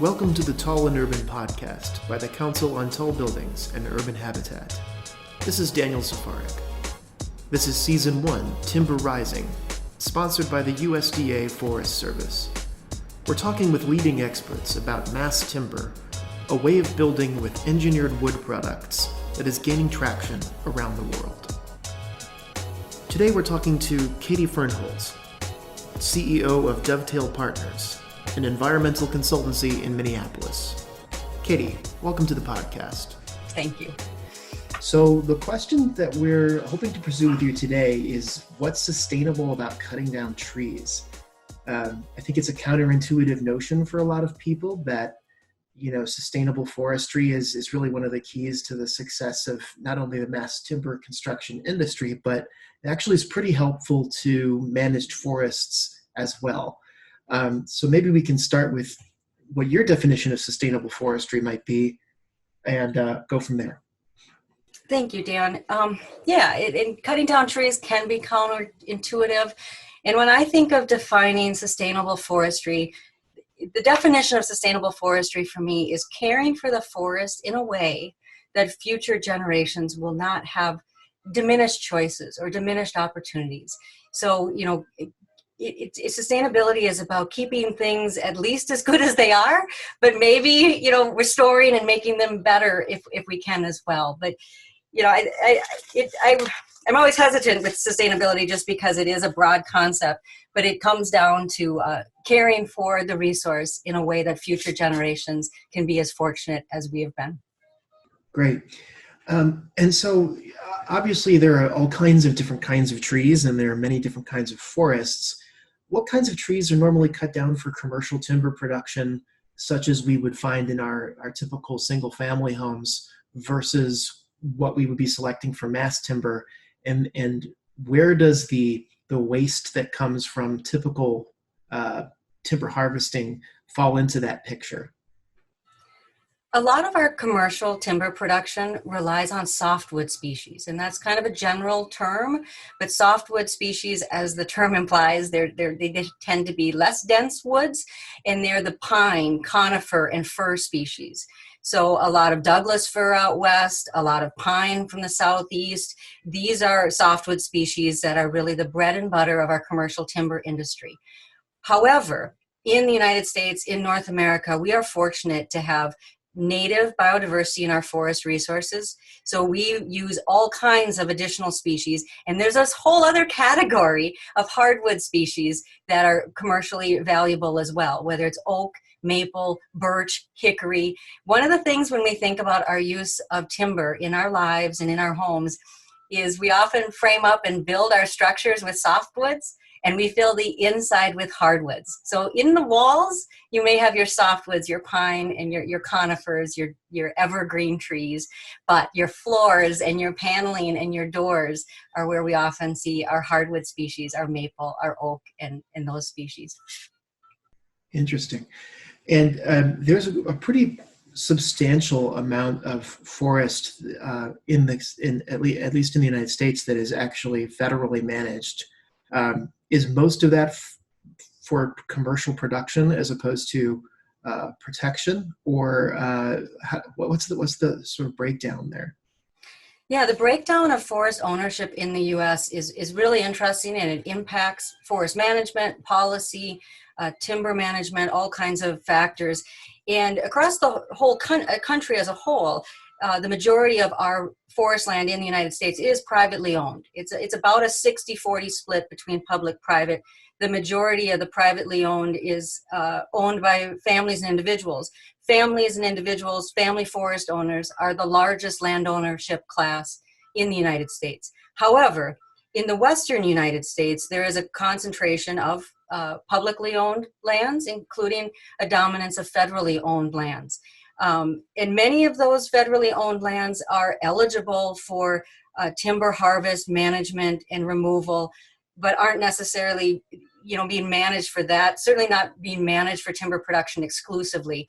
Welcome to the Tall and Urban podcast by the Council on Tall Buildings and Urban Habitat. This is Daniel Safarik. This is Season 1, Timber Rising, sponsored by the USDA Forest Service. We're talking with leading experts about mass timber, a way of building with engineered wood products that is gaining traction around the world. Today we're talking to Kathryn Fernholz, CEO of Dovetail Partners, an environmental consultancy in Minneapolis. Katie, welcome to the podcast. Thank you. So the question that we're hoping to pursue with you today is what's sustainable about cutting down trees? I think it's a counterintuitive notion for a lot of people that, sustainable forestry is really one of the keys to the success of not only the mass timber construction industry, but it actually is pretty helpful to managed forests as well. So maybe we can start with what your definition of sustainable forestry might be and go from there. Thank you, Dan. Cutting down trees can be counterintuitive. And when I think of defining sustainable forestry, the definition of sustainable forestry for me is caring for the forest in a way that future generations will not have diminished choices or diminished opportunities. So, sustainability is about keeping things at least as good as they are, but maybe, restoring and making them better if we can as well. But, I'm always hesitant with sustainability just because it is a broad concept, but it comes down to caring for the resource in a way that future generations can be as fortunate as we have been. Great. And so obviously there are all kinds of different kinds of trees and there are many different kinds of forests. What kinds of trees are normally cut down for commercial timber production, such as we would find in our typical single family homes versus what we would be selecting for mass timber? And where does the waste that comes from typical timber harvesting fall into that picture? A lot of our commercial timber production relies on softwood species, and that's kind of a general term, but softwood species, as the term implies, they tend to be less dense woods, and they're the pine, conifer, and fir species. So a lot of Douglas fir out west, a lot of pine from the southeast. These are softwood species that are really the bread and butter of our commercial timber industry. However, in the United States, in North America, we are fortunate to have native biodiversity in our forest resources. So we use all kinds of additional species. And there's this whole other category of hardwood species that are commercially valuable as well, whether it's oak, maple, birch, hickory. One of the things when we think about our use of timber in our lives and in our homes is we often frame up and build our structures with softwoods, and we fill the inside with hardwoods. So in the walls, you may have your softwoods, your pine and your conifers, your evergreen trees, but your floors and your paneling and your doors are where we often see our hardwood species, our maple, our oak, and those species. Interesting. And there's a pretty substantial amount of forest at least in the United States that is actually federally managed. Is most of that for commercial production as opposed to protection, or what's the sort of breakdown there? Yeah, the breakdown of forest ownership in the U.S. is really interesting, and it impacts forest management, policy, timber management, all kinds of factors. And across the whole country as a whole, the majority of our forest land in the United States is privately owned. It's about a 60-40 split between public-private. The majority of the privately owned is owned by families and individuals. Families and individuals, family forest owners, are the largest land ownership class in the United States. However, in the Western United States, there is a concentration of publicly owned lands, including a dominance of federally owned lands. And many of those federally owned lands are eligible for timber harvest, management, and removal, but aren't necessarily, being managed for that, certainly not being managed for timber production exclusively,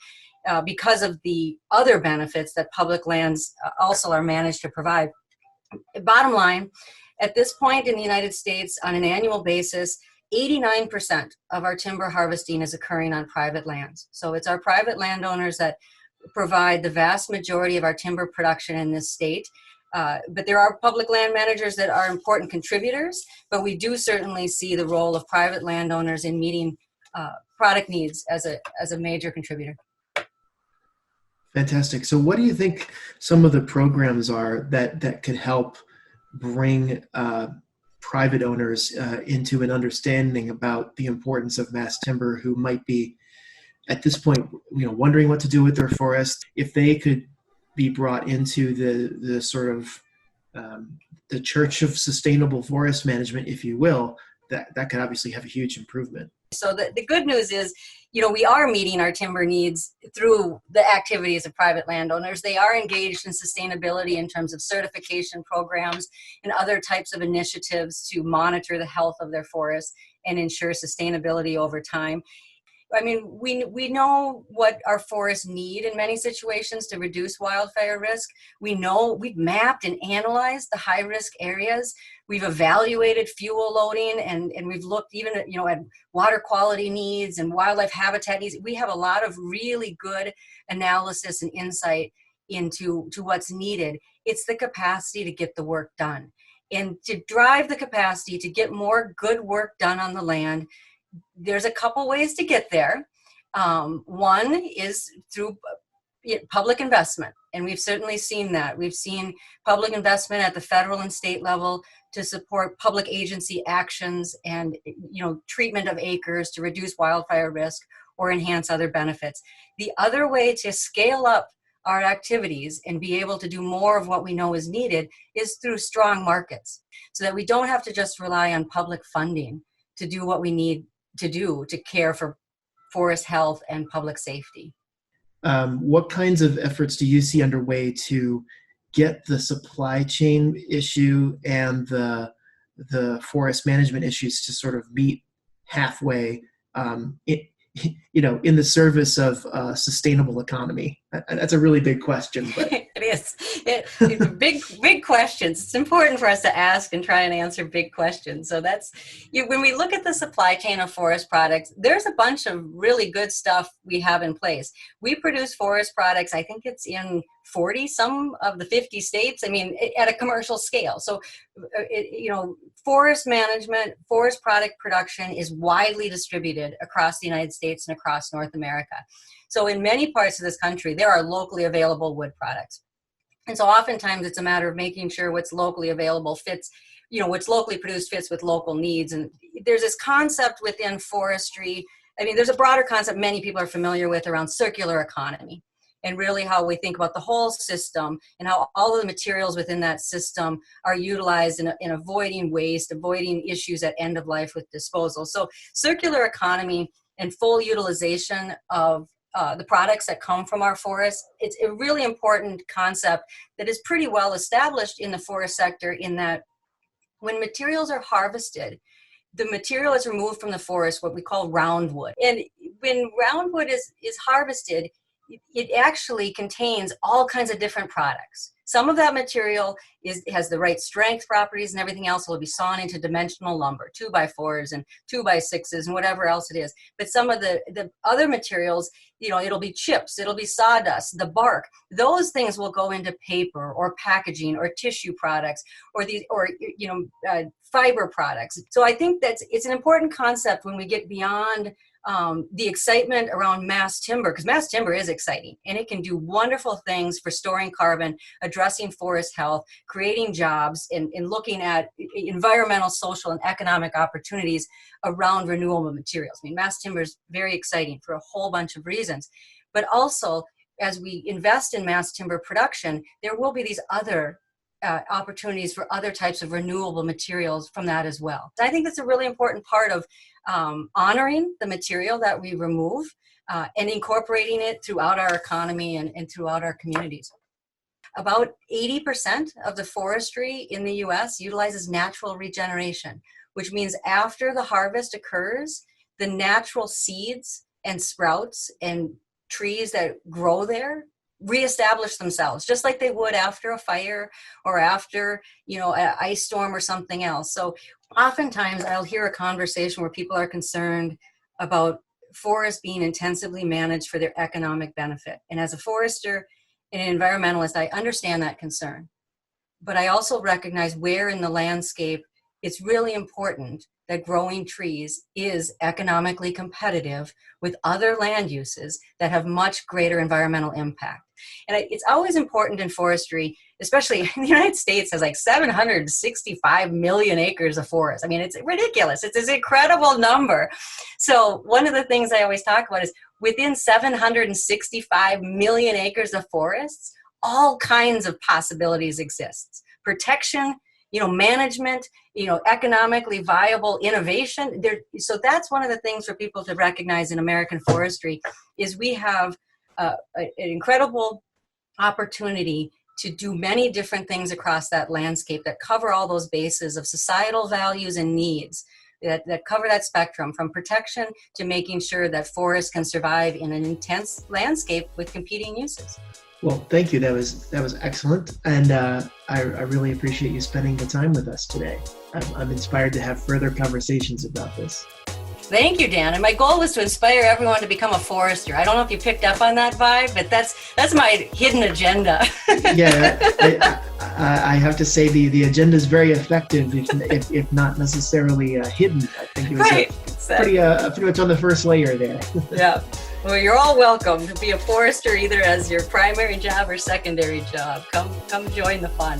because of the other benefits that public lands also are managed to provide. Bottom line, at this point in the United States, on an annual basis, 89% of our timber harvesting is occurring on private lands. So it's our private landowners that provide the vast majority of our timber production in this state. But there are public land managers that are important contributors, but we do certainly see the role of private landowners in meeting product needs as a major contributor. Fantastic. So what do you think some of the programs are that could help bring private owners into an understanding about the importance of mass timber, who might be at this point, wondering what to do with their forest? If they could be brought into the sort of the church of sustainable forest management, if you will, that could obviously have a huge improvement. So the good news is, we are meeting our timber needs through the activities of private landowners. They are engaged in sustainability in terms of certification programs and other types of initiatives to monitor the health of their forests and ensure sustainability over time. I mean, we know what our forests need in many situations to reduce wildfire risk. We know we've mapped and analyzed the high risk areas. We've evaluated fuel loading and we've looked even at, at water quality needs and wildlife habitat needs. We have a lot of really good analysis and insight into what's needed. It's the capacity to get the work done and to drive the capacity to get more good work done on the land. There's a couple ways to get there. One is through public investment, and we've certainly seen that. We've seen public investment at the federal and state level to support public agency actions and treatment of acres to reduce wildfire risk or enhance other benefits. The other way to scale up our activities and be able to do more of what we know is needed is through strong markets, so that we don't have to just rely on public funding to do what we need to do to care for forest health and public safety. What kinds of efforts do you see underway to get the supply chain issue and the forest management issues to sort of meet halfway, in the service of a sustainable economy? That's a really big question. But. It is. It's big questions. It's important for us to ask and try and answer big questions. So that's, when we look at the supply chain of forest products, there's a bunch of really good stuff we have in place. We produce forest products, I think it's in 40 some of the 50 states, at a commercial scale. So, forest management, forest product production is widely distributed across the United States and across North America. So in many parts of this country, there are locally available wood products. And so oftentimes it's a matter of making sure what's locally available fits, what's locally produced fits with local needs. And there's this concept within forestry. There's a broader concept many people are familiar with around circular economy, and really how we think about the whole system and how all of the materials within that system are utilized in avoiding waste, avoiding issues at end of life with disposal. So circular economy and full utilization of the products that come from our forests, it's a really important concept that is pretty well established in the forest sector, in that when materials are harvested, the material is removed from the forest, what we call roundwood. And when roundwood is harvested, it actually contains all kinds of different products. Some of that material has the right strength properties and everything else will be sawn into dimensional lumber, 2x4s and 2x6s and whatever else it is. But some of the other materials, it'll be chips, it'll be sawdust, the bark. Those things will go into paper or packaging or tissue products or fiber products. So I think it's an important concept when we get beyond the excitement around mass timber, because mass timber is exciting and it can do wonderful things for storing carbon, addressing forest health, creating jobs, and looking at environmental, social, and economic opportunities around renewable materials. Mass timber is very exciting for a whole bunch of reasons, but also as we invest in mass timber production, there will be these other opportunities for other types of renewable materials from that as well. So I think that's a really important part of honoring the material that we remove and incorporating it throughout our economy and throughout our communities. About 80% of the forestry in the US utilizes natural regeneration, which means after the harvest occurs, the natural seeds and sprouts and trees that grow there reestablish themselves, just like they would after a fire or after, an ice storm or something else. So oftentimes I'll hear a conversation where people are concerned about forests being intensively managed for their economic benefit. And as a forester and an environmentalist, I understand that concern. But I also recognize where in the landscape it's really important that growing trees is economically competitive with other land uses that have much greater environmental impact. And it's always important in forestry, especially in the United States has like 765 million acres of forest. I mean, it's ridiculous. It's an incredible number. So one of the things I always talk about is within 765 million acres of forests, all kinds of possibilities exist. Protection, management, economically viable innovation. So that's one of the things for people to recognize in American forestry is we have an incredible opportunity to do many different things across that landscape that cover all those bases of societal values and needs that cover that spectrum from protection to making sure that forests can survive in an intense landscape with competing uses. Well, thank you. That was excellent. And I really appreciate you spending the time with us today. I'm inspired to have further conversations about this. Thank you, Dan. And my goal was to inspire everyone to become a forester. I don't know if you picked up on that vibe, but that's my hidden agenda. Yeah, I have to say the agenda is very effective, if not necessarily hidden. I think it was pretty much on the first layer there. Yeah. Well, you're all welcome to be a forester either as your primary job or secondary job. Come join the fun.